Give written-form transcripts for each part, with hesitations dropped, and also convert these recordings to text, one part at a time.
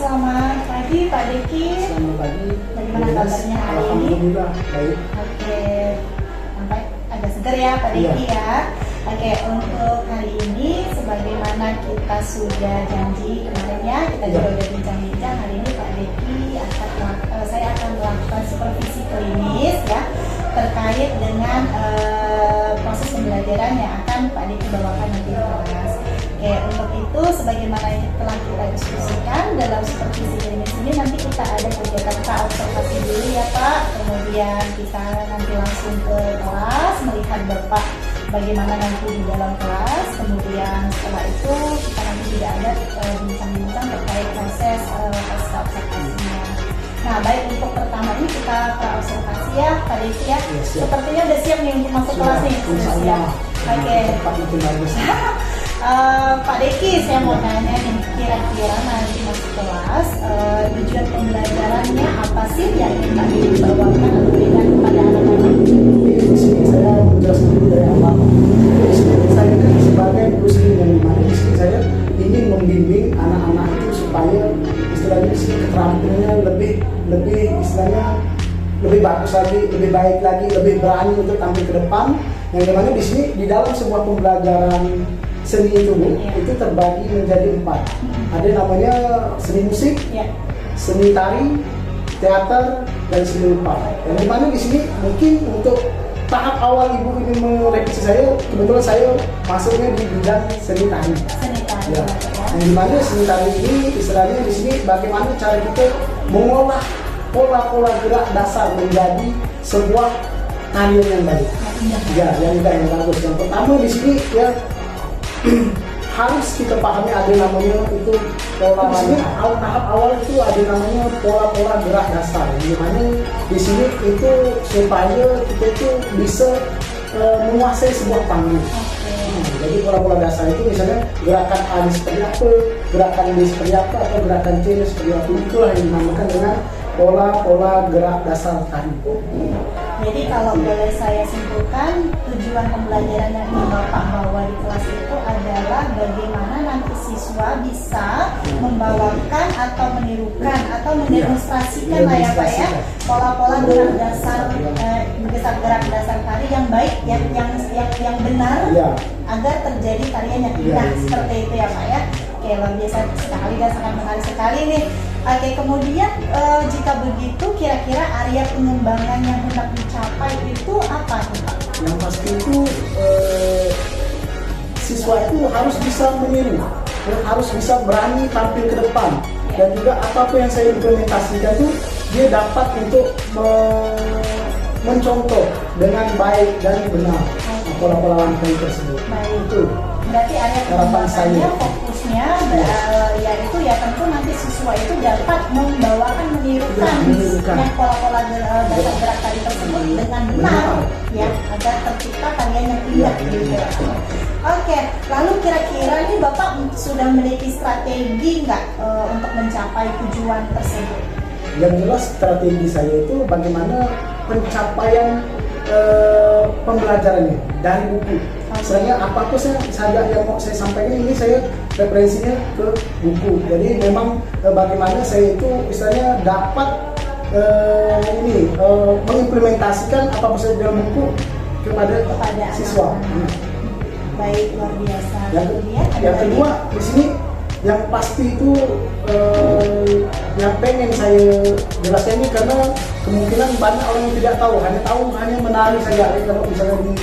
selamat pagi Pak Deki. Selamat pagi. Bagaimana kabarnya hari ini? Alhamdulillah baik. Oke, sampai agak segar ya Pak Deki ya. Oke, untuk hari ini sebagaimana kita sudah janji kemarin ya, kita juga udah bincang-bincang, hari ini Pak Deki saya akan melakukan supervisi klinis ya terkait dengan proses pembelajaran yang akan Pak Deki bawakan nanti di kelas. Oke, untuk itu sebagaimana yang telah kita diskusikan dalam supervisi klinis ini, nanti kita ada kegiatan observasi dulu ya Pak, kemudian kita nanti langsung ke kelas melihat Bapak bagaimana nanti di dalam kelas, kemudian setelah itu kita nanti tidak ada bincang-bincang terkait proses pasca observasinya. Nah, baik, untuk pertama ini kita observasi ya Pak Deki ya. Sepertinya udah siap nih untuk masuk kelas nih. Sudah siap. Oke. Pak Deki, saya mau tanya nih, kira-kira nanti masuk kelas tujuan pembelajarannya apa sih yang ingin Pak Deki bawakan atau berikan kepada anak-anak? Di sini saya menjelaskan dulu dari awal. Saya kan sebagai guru seni dan mana di sini saya ingin membimbing anak-anak itu supaya istilahnya di sini keterampilannya lebih istilahnya lebih bagus lagi, lebih baik lagi, lebih berani untuk tampil ke depan. Yang dimana di sini di dalam sebuah pembelajaran seni itu itu terbagi menjadi 4. Ada namanya seni musik, seni tari, teater, dan seni rupa. Yang dimana di sini mungkin untuk tahap awal ibu ini merevisi saya, kebetulan saya masuknya di bidang seni tari. Ya. Yang dimana seni tari ini istilahnya di sini bagaimana cara kita mengolah pola-pola gerak dasar menjadi sebuah tarian yang baik. Ya, yang bagus. Yang pertama di sini ya harus kita pahami ada namanya itu pola tahap awal itu ada namanya pola-pola gerak dasar. Dimana di sini itu supaya kita itu bisa menguasai sebuah panggung. Jadi pola-pola dasar itu misalnya gerakan A seperti apa, gerakan B seperti apa, atau gerakan C seperti apa, itulah yang dinamakan dengan pola-pola gerak dasar tari. Jadi kalau boleh saya simpulkan, tujuan pembelajaran yang ingin Bapak bawa di kelas itu adalah bagaimana nanti siswa bisa membawakan atau menirukan atau mendemonstrasikan lah ya Pak ya, pola-pola gerak dasar gerak dasar tari yang baik, yang benar, agar terjadi tarian yang indah seperti itu ya Pak ya. Oke, luar biasa sekali dan sangat menarik sekali nih. Oke, kemudian jika begitu kira-kira area pengembangan yang hendak dicapai itu apa nih Pak? Yang pasti itu siswa itu harus bisa meniru, harus bisa berani tampil ke depan, dan juga apa-apa yang saya implementasikan itu dia dapat untuk mencontoh dengan baik dan benar pola-pola langkah tersebut. Baik. Itu berarti area pengembangannya fokusnya yaitu ya tentu nanti siswa itu dapat membawakan menirukan yang pola-pola dasar gerak tari tersebut dengan benar ya, agar tercipta tarian yang indah gitu. Oke, lalu kira-kira ini Bapak sudah memiliki strategi nggak untuk mencapai tujuan tersebut? Yang jelas strategi saya itu bagaimana pencapaian pembelajarannya dari buku. Saya apa-apa saja yang mau saya sampaikan ini saya referensinya ke buku. Jadi memang bagaimana saya itu istilahnya dapat mengimplementasikan apa-apa saja dalam buku kepada siswa. Baik, luar biasa. Yang kedua di sini yang pasti itu yang pengen saya jelaskan ini karena kemungkinan banyak orang yang tidak tahu hanya menari saja. Kalau misalnya di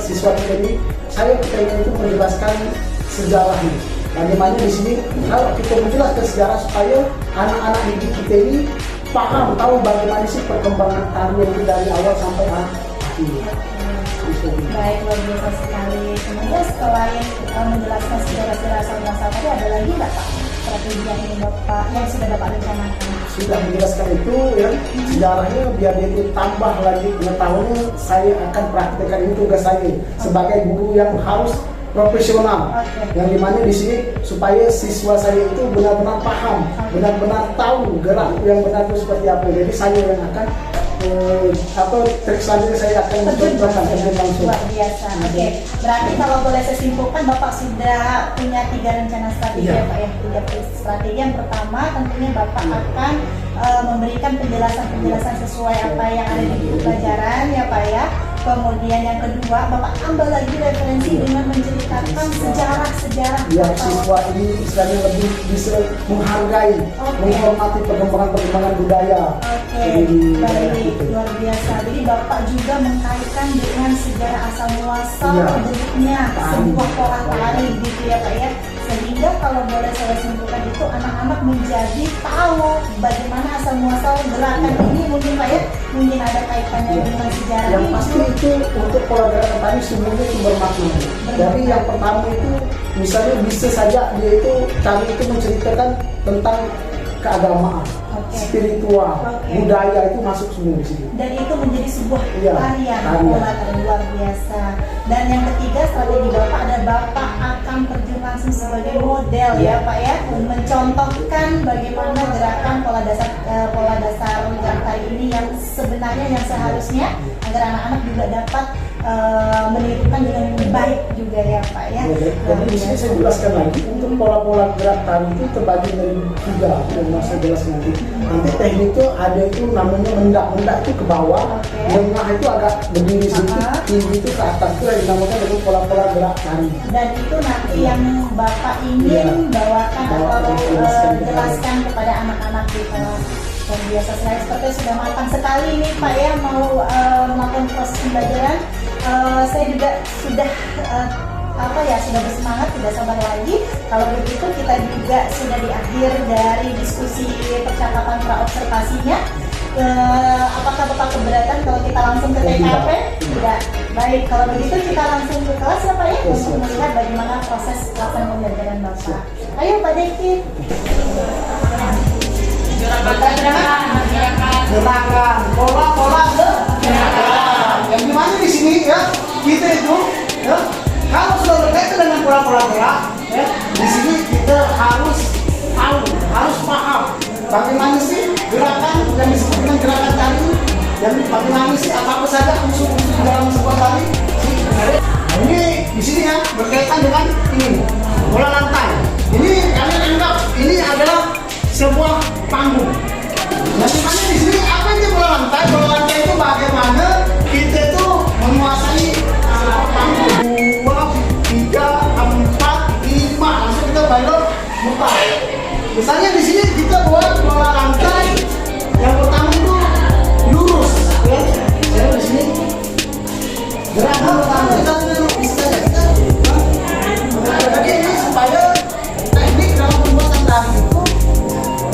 siswa kita ini, saya pengen itu menjelaskan sejarah ini. Bagaimana di sini kalau kita menjelaskan sejarah supaya anak-anak didik kita ini paham, tahu bagaimana sih perkembangan tarian itu dari awal sampai akhir. Baik, luar biasa sekali. Kemudian setelah menjelaskan sejarah-sejarah asal-muasal tadi, ada lagi nggak Pak strategi yang ingin Bapak yang sudah Bapak rencanakan? Sudah menjelaskan itu ya, sejarahnya biar dia tambah lagi pengetahuannya, saya akan praktekkan ini tugas saya sebagai guru yang harus profesional. Yang dimana di sini supaya siswa saya itu benar-benar paham, benar-benar tahu gerak yang benar itu seperti apa. Jadi saya yang akan trik selanjutnya saya akan mencontohkan terjun langsung. Luar biasa. Oke, berarti kalau boleh saya simpulkan, Bapak sudah punya 3 rencana strategi Iya. ya Pak ya. 3 strategi. Yang pertama tentunya Bapak akan memberikan penjelasan sesuai apa yang ada di buku pelajaran ya Pak ya. Kemudian yang kedua, Bapak tambah lagi referensi dengan menceritakan sejarah-sejarah Biar Bapak. siswa ini istilahnya lebih bisa menghargai, menghormati perkembangan budaya. Oke, Di daerah baik, itu. luar biasa. Jadi Bapak juga mengkaitkan dengan sejarah asal muasal Iya. bentuknya sebuah pola tari gitu ya Pak ya. Sehingga kalau boleh saya simpulkan itu anak-anak menjadi tahu bagaimana asal muasal gerakan ini mungkin Pak ya. Mungkin ada kaitannya Iya. dengan sejarah Yang ini. pasti itu untuk pola gerakan tadi semuanya itu bermakna. Jadi yang pertama itu misalnya bisa saja dia itu kami itu menceritakan tentang keagamaan, Oke. spiritual, Oke. budaya itu masuk semua di sini. Dan itu menjadi sebuah Iya, tarian tarian. pola tari luar biasa. Dan yang ketiga strategi Bapak ada Bapak akan terjun langsung sebagai model ya Pak ya, mencontohkan bagaimana gerakan pola dasar gerak tari ini yang sebenarnya yang seharusnya agar anak-anak juga dapat menirukan dengan lebih baik juga ya Pak ya. Jadi di sini saya jelaskan lagi untuk pola-pola gerak tari itu terbagi dari 3 yang mau saya jelaskan nanti. Nanti teknik itu ada itu namanya mendak itu ke bawah, Oke. lengah itu agak berdiri sedikit, tinggi itu ke atas itu yang dinamakan dengan pola-pola gerak tari. Dan itu nanti yang Bapak ingin bawakan atau jelaskan kepada anak-anak di kelas. Dan biasa saya seperti sudah matang sekali nih Pak ya mau melakukan proses pembelajaran. Saya juga sudah sudah bersemangat, tidak sabar lagi. Kalau begitu kita juga sudah di akhir dari diskusi percakapan praobservasinya. Apakah Bapak keberatan kalau kita langsung ke TKP? Tidak. Baik, kalau begitu kita langsung ke kelas ya Pak ya untuk melihat bagaimana proses pelaksanaan pembelajaran Bapak. Ayo Pak Deki. Gerakan, pola-pola gerakan. Yang dimana di sini ya kita itu ya kalau sudah berkaitan dengan pola-pola gerak ya di sini kita harus tahu, harus paham bagaimana sih gerakan yang disebut dengan gerakan tari dan bagaimana sih apa saja unsur-unsur di dalam sebuah tari. Nah, ini di sini ya berkaitan dengan ini bola lantai. Ini kalian anggap ini adalah sebuah panggung. Nah, dimana di sini apa itu bola lantai? Bola lantai itu bagaimana kita itu menguasai panggung 2, 3, 4, 5 langsung kita balok muka. Misalnya di sini kita buat bola lantai yang pertama itu lurus, ya. Saya di sini gerakan pertama kita bisa kita. Jadi ini supaya teknik dalam pembuatan tari itu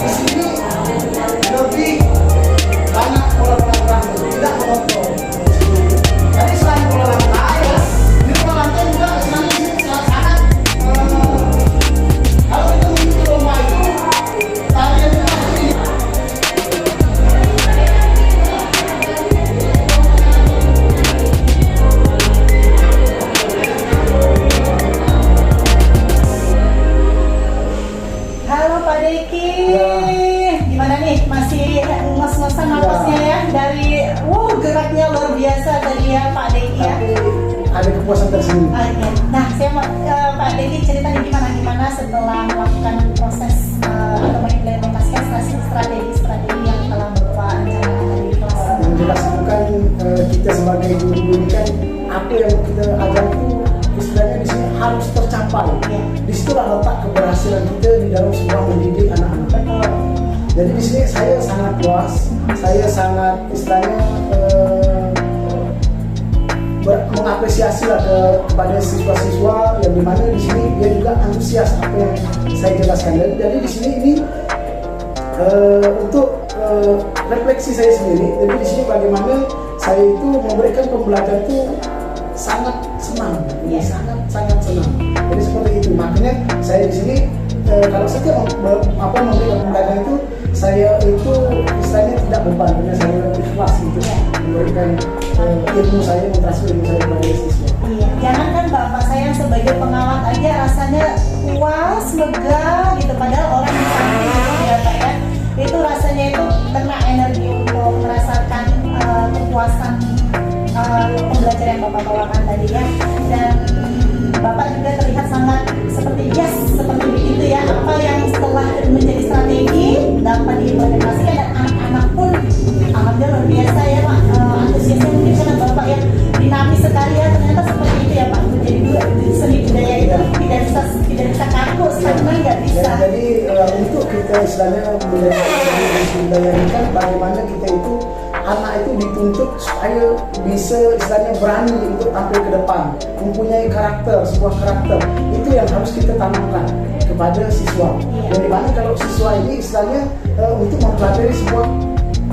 di sini lebih banyak pola-pola gerak, tidak monoton. Jadi selain pola lantai, ya, ini pola lantai juga sebenarnya ini sangat kalau kita mengikuti lomba itu tarian itu pasti Halo Pak Deki. Gimana nih? Masih ngos-ngosan napasnya ya dari geraknya luar biasa tadi ya Pak Deki ya. tapi ada kepuasan tersendiri. Oke. Nah, saya mau Pak Deki ceritanya gimana setelah melakukan proses atau mengimplementasikan strategi yang telah Bapak rencanakan di kelas. Yang jelas itu kan kita sebagai guru ini kan apa yang kita ajar itu istilahnya di sini harus tercapai. Iya. Disitulah letak keberhasilan kita di dalam sebuah mendidik anak-anak. Betul. Jadi di sini saya sangat puas, saya sangat istilahnya mengapresiasi lah kepada siswa-siswa yang dimana di sini dia juga antusias apa yang saya jelaskan. Jadi di sini ini untuk refleksi saya sendiri. Jadi di sini bagaimana saya itu memberikan pembelajaran itu sangat senang, sangat senang. Jadi seperti itu. Makanya saya di sini kalau setiap memberikan pembelajaran itu saya itu istilahnya tidak beban, karena saya ikhlas gitu memberikan ilmu saya, mentransfer ilmu saya kepada siswa. Iya, jangankan Bapak saya yang sebagai pengawat aja rasanya puas, lega gitu. Padahal orang di samping gitu ya Pak ya, itu rasanya itu kena energi untuk merasakan kita istilahnya menjadi budaya ini kan bagaimana kita itu anak itu dituntut supaya bisa istilahnya berani untuk tampil ke depan, mempunyai karakter, sebuah karakter itu yang harus kita tanamkan kepada siswa. Dan dimana kalau siswa ini istilahnya untuk mempelajari sebuah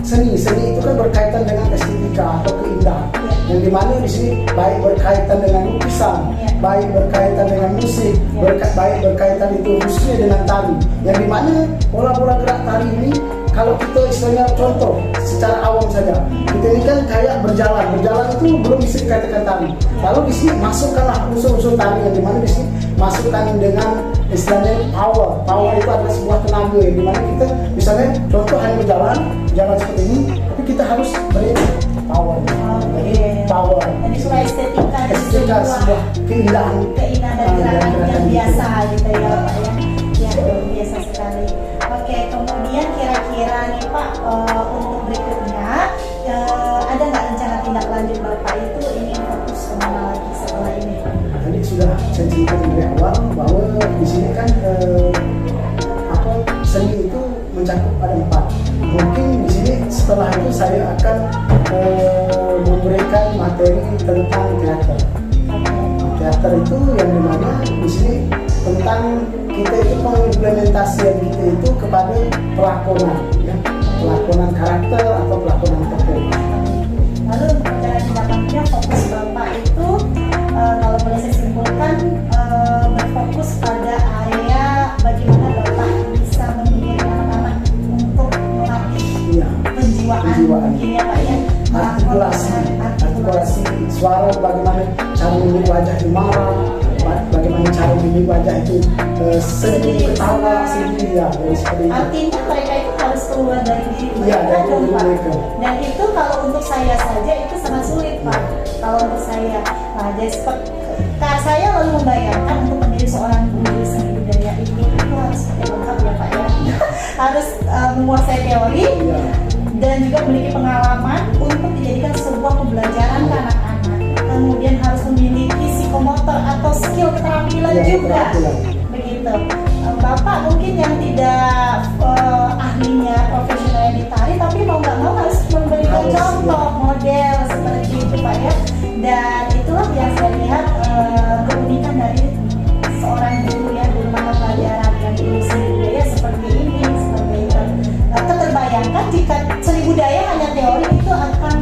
seni itu kan berkaitan dengan estetika atau keindahan. Yang dimana di sini baik berkaitan dengan lukisan, baik berkaitan dengan musik, baik berkaitan itu khususnya dengan tari. Yang dimana pola-pola gerak tari ini kalau kita istilahnya contoh secara awam saja, kita ini kan kayak berjalan itu belum bisa dikatakan tari. Lalu di sini masukkanlah unsur-unsur tari yang dimana di sini masukkan dengan istilahnya power itu adalah sebuah tenaga yang dimana kita misalnya contoh hanya berjalan seperti ini, tapi kita harus beri power. Power. Jadi supaya estetika sebuah keindahan dan gerakan yang biasa gitu ya Pak ya. Ya biasa sekali. Oke, kemudian kira-kira nih Pak untuk berikutnya ada nggak rencana tindak lanjut Bapak itu ingin fokus kemana lagi setelah ini? Tadi sudah saya ceritakan dari awal bahwa di sini kan seni itu mencakup ada 4. Mungkin di sini setelah itu saya akan memberikan materi tentang teater. Teater itu yang dimana di sini tentang kita itu pengimplementasian kita itu kepada pelakonan, ya, pelakonan karakter atau pelakonan tokoh. Lalu rencana tindak lanjutnya fokus Bapak itu kalau boleh saya simpulkan berfokus pada area bagaimana Bapak bisa mendidik anak-anak untuk melatih penjiwaan mungkin ya Pak ya, artikulasi suara, bagaimana cara memilih wajah yang marah, bagaimana cara memilih wajah itu sedih, ketawa, sedih ya, seperti itu. Artinya mereka itu harus keluar dari diri mereka dong Pak. Dan itu kalau untuk saya saja itu sangat sulit Pak. Kalau untuk saya, nah jadi saya lalu membayangkan untuk menjadi seorang guru seni budaya itu harus lengkap ya Pak ya. Harus menguasai teori dan juga memiliki pengalaman untuk dijadikan sebuah pembelajaran ke anak-anak. Kemudian harus memiliki psikomotor atau skill keterampilan juga. Begitu. Bapak mungkin yang tidak ahlinya profesional di tari, tapi mau nggak mau harus memberikan contoh model seperti itu Pak ya. Dan itulah yang saya lihat keunikan dari seorang guru ya, guru mata pelajaran yang guru seni budaya seperti ini, seperti itu. Terbayangkan jika seni budaya hanya teori itu akan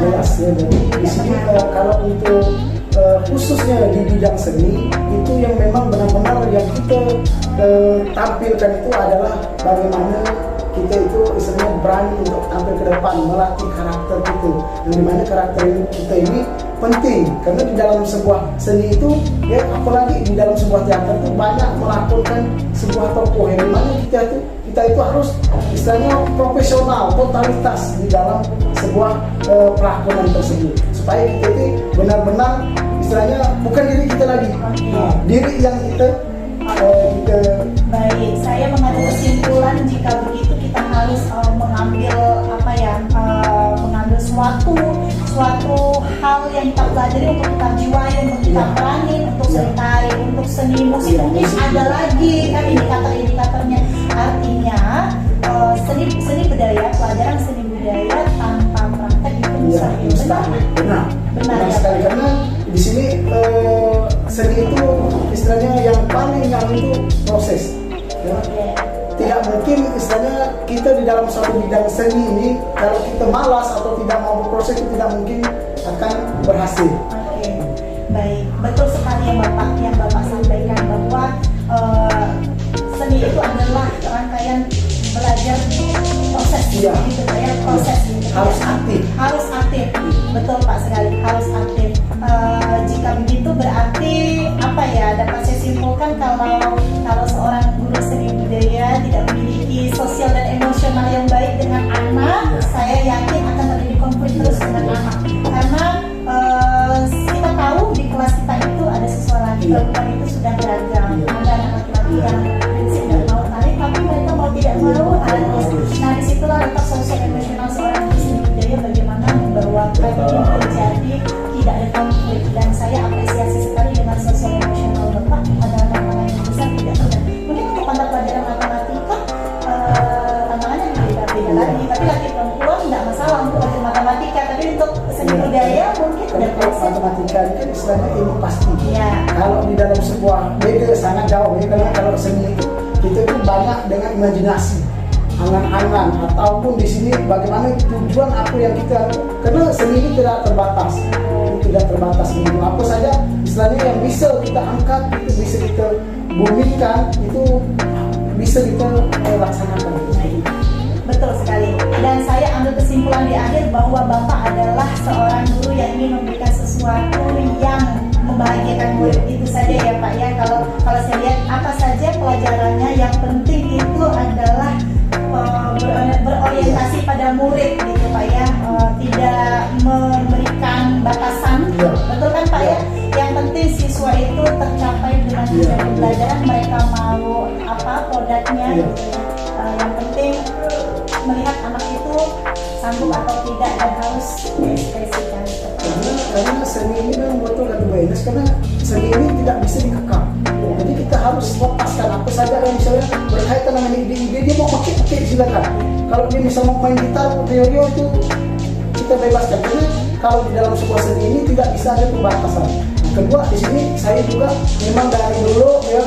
jelas ya. Di sini kalau untuk khususnya di bidang seni itu yang memang benar-benar yang kita tampilkan itu adalah bagaimana kita itu istilahnya berani untuk tampil ke depan, melatih karakter kita, yang dimana karakter kita ini penting karena di dalam sebuah seni itu ya, apalagi di dalam sebuah teater itu banyak melakukan sebuah tokoh yang dimana kita itu harus istilahnya profesional, totalitas di dalam sebuah pelakonan tersebut supaya kita itu benar-benar istilahnya bukan diri kita lagi, diri yang kita baik. Saya mengambil kesimpulan jika begitu kita harus mengambil mengambil suatu hal yang kita pelajari untuk kita jiwai, untuk kita peranin, untuk seni tari, untuk seni musik mungkin ada lagi kan indikator-indikatornya. Artinya seni budaya, pelajaran seni budaya tanpa praktek itu benar ya sekali karena di sini seni itu istilahnya yang paling itu proses ya. Tidak mungkin istilahnya kita di dalam suatu bidang seni ini kalau kita malas atau tidak mau berproses itu tidak mungkin akan berhasil. Baik, betul sekali yang Bapak sampaikan bahwa seni itu adalah rangkaian belajar proses gitu ya, proses harus aktif. Betul Pak sekali, harus aktif. Jika begitu berarti dapat saya simpulkan kalau seorang guru seni budaya tidak memiliki sosial dan emosional yang baik dengan anak, saya yakin akan terjadi konflik terus dengan anak. Karena kita tahu di kelas kita itu ada siswa laki perempuan itu sudah beragam. Ada anak laki-laki yang prinsip tidak mau tarik, tapi mereka mau tidak mau harus. Nah disitulah letak sosial emosional seorang guru seni budaya bagaimana membawakan ini terjadi tidak ada konflik. Dan saya apresiasi sekali dengan sosial emosional Bapak pada anak-anak yang besar tidak mudah. Mungkin untuk mata pelajaran matematika kalau matematika ini kan istilahnya ilmu pasti. Iya. Kalau di dalam sebuah beda sangat jauh ya, karena kalau seni itu kita itu banyak dengan imajinasi, angan-angan, ataupun di sini bagaimana tujuan apa yang kita, karena seni ini tidak terbatas, tidak terbatas ini apa saja istilahnya yang bisa kita angkat, itu bisa kita bumikan, itu bisa kita laksanakan. Betul sekali. Dan saya ambil kesimpulan di akhir bahwa Bapak adalah seorang guru yang ingin memberikan sesuatu yang membahagiakan murid, itu saja ya Pak ya. Kalau saya lihat apa saja pelajarannya, yang penting itu adalah berorientasi pada murid gitu Pak ya, tidak memberikan batasan. Betul kan Pak ya? Yang penting siswa itu tercapai dengan tujuan pembelajaran, mereka mau apa produknya gitu ya. Yang penting melihat anak itu sanggup atau tidak dan harus ekspresikan. Karena seni ini memang betul dan bagus, karena seni ini tidak bisa dikekang. Jadi kita harus lepaskan apa saja yang misalnya berkaitan dengan ide-ide, dia mau pakai silakan. Kalau dia misalnya mau main gitar, Rio itu kita bebaskan. Karena kalau di dalam sebuah seni ini tidak bisa ada pembatasan. Kedua, di sini saya juga memang dari dulu ya,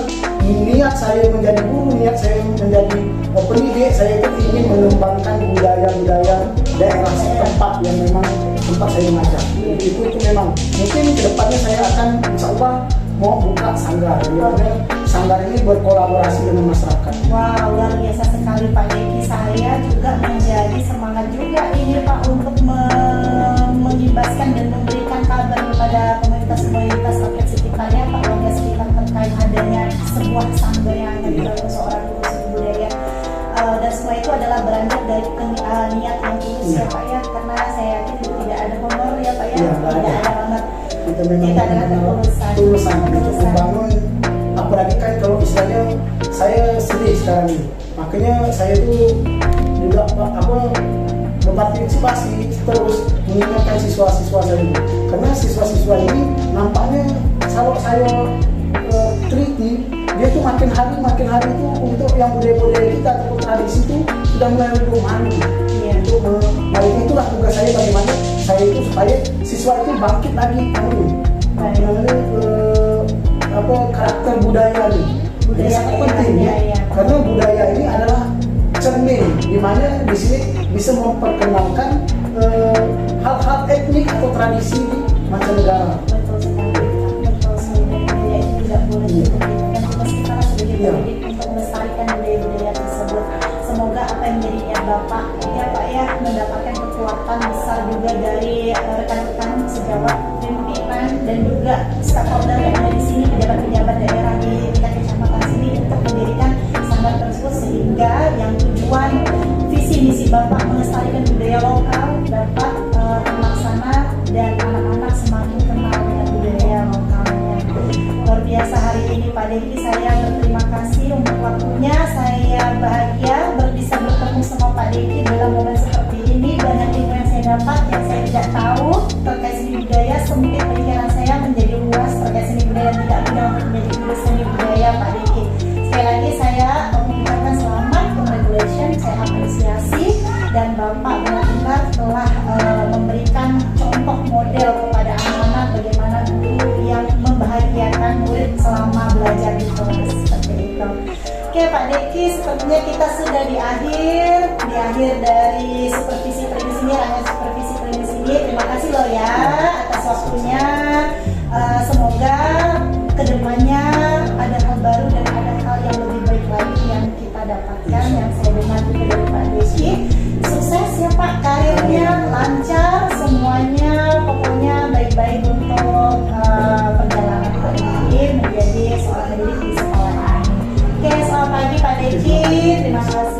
niat saya menjadi guru, niat saya menjadi pendidik, saya itu ingin mengembangkan budaya-budaya daerah setempat yang memang tempat saya mengajar. Jadi itu memang mungkin kedepannya saya akan insya Allah mau buka sanggar, dimana sanggar ini berkolaborasi dengan masyarakat. Wow, luar biasa sekali Pak Deki. Saya juga menjadi semangat juga ini Pak untuk mengimbaskan dan memberikan kabar kepada komunitas rakyat sekitarnya, Pak warga sekitar terkait adanya sebuah sanggar yang akan dibangun seorang guru seni budaya. Dan semua itu adalah beranjak dari niat yang tulus ya Pak ya, karena saya yakin itu tidak ada honor ya Pak ya, tidak ada honor. Kita adalah ketulusan untuk membangun, apalagi kan kalau istilahnya saya sedih sekarang ini, makanya saya tuh juga berpartisipasi terus mengingatkan siswa-siswa saya itu, karena siswa-siswa ini nampaknya kalau saya teliti, dia tuh makin hari itu untuk yang budaya-budaya kita ataupun tradisi itu sudah mulai memahami. Itulah tugas saya, bagaimana saya itu supaya siswa itu bangkit lagi karakter budaya ini. Ini sangat penting ya, karena budaya ini adalah cermin di mana di sini bisa memperkenalkan hal-hal etnik atau tradisi di mancanegara. Betul sekali. Budaya itu tidak boleh dihentikan. Tugas kita sebagai pendidik untuk melestarikan budaya-budaya tersebut. Semoga apa yang menjadi niat Bapak ya Pak ya mendapatkan kekuatan besar juga dari rekan-rekan sejawat, pimpinan dan juga stakeholder yang ada di sini, pejabat-pejabat daerah di tingkat kecamatan sini untuk mendirikan sanggar tersebut, sehingga yang tujuan visi misi Bapak melestarikan budaya lokal dapat terlaksana dan anak-anak semakin kenal dengan budaya lokalnya. Luar biasa hari ini Pak Deki, saya berterima kasih untuk waktunya. Saya bahagia bisa bertemu sama Pak Deki dalam momen seperti ini. Banyak ilmu yang saya dapat yang saya tidak tahu terkait seni budaya. Sempit pikiran saya menjadi luas terkait seni budaya, tidak mudah untuk menjadi guru seni budaya Pak Deki. Sekali lagi saya mengucapkan selamat, congratulations, saya apresiasi, dan Bapak benar-benar telah memberikan contoh model kepada anak-anak bagaimana guru yang membahagiakan murid selama belajar di kelas seperti itu. Oke Pak Deki, sepertinya kita sudah di akhir dari supervisi klinis ini, rangkaian supervisi klinis ini. Terima kasih loh ya atas waktunya. Semoga kedepannya ada hal baru dan ada hal yang lebih baik lagi yang kita dapatkan, yang saya dengar juga dari Pak Deki. Sukses ya Pak, karirnya lancar, semuanya pokoknya baik-baik untuk perjalanan Pak Deki menjadi seorang pendidik di sekolah ini. Oke, selamat pagi Pak Deki, terima kasih.